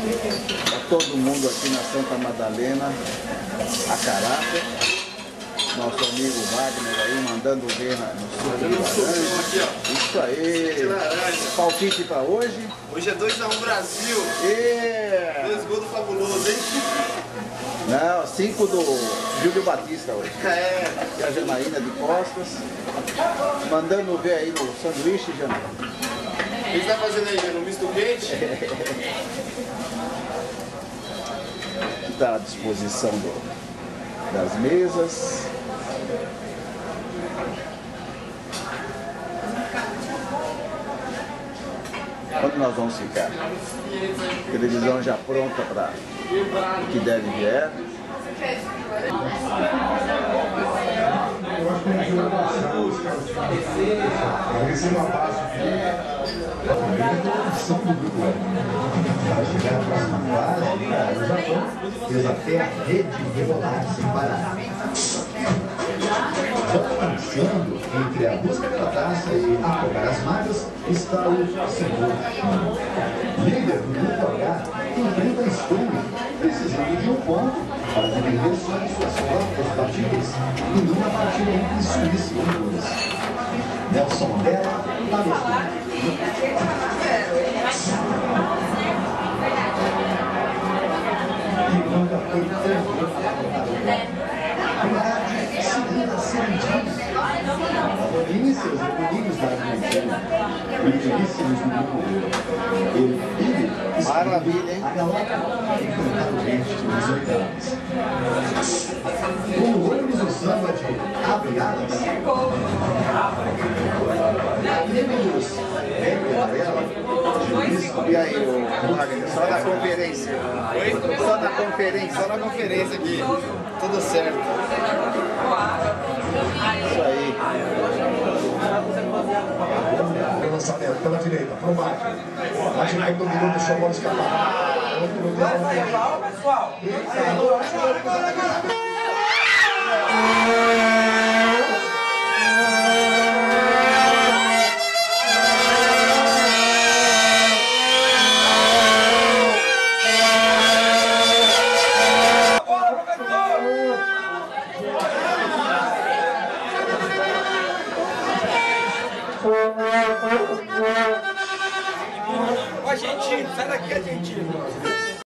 Tá todo mundo aqui na Santa Madalena, a caráter. Nosso amigo Wagner aí mandando ver no suco de laranja. Isso aí. Palpite pra hoje? Hoje é 2x1 Brasil. 2 gols do Fabuloso, hein? Não, 5 do Júlio Batista hoje. E a Janaína de costas. Mandando ver aí no sanduíche, Janaína. O que você tá fazendo aí, no misto quente? Está à disposição das mesas. Onde nós vamos ficar? Televisão já pronta para o que deve vier. São do grupo para chegar à próxima fase, o Japão fez até a rede rebolar sem parar. Balançando entre a busca pela taça e afogar as mágoas está o Senhor. Líder do grupo H, enfrenta a Espanha, precisando de um ponto para depender só de suas próprias partidas e numa partida entre Suíça e Honduras. Nelson Mandela, Palestina. E nunca foi tanto. Segunda Serendina. Adorine seus amiguinhos da Argentina. Brilhantíssimos do grupo. Ele Maravilha, hein? a galera enfrentar o México nos oitavos. O ônibus do samba de Abre Alas. Amigos, Pepe Varela. E aí, o Wagner, só na conferência. Só na conferência aqui. Tudo certo. Isso aí. Lançamento pela direita, para o Marco. Martinelli dominou, deixou a bola escapar. Pessoal! Argentino, sai daqui, argentino.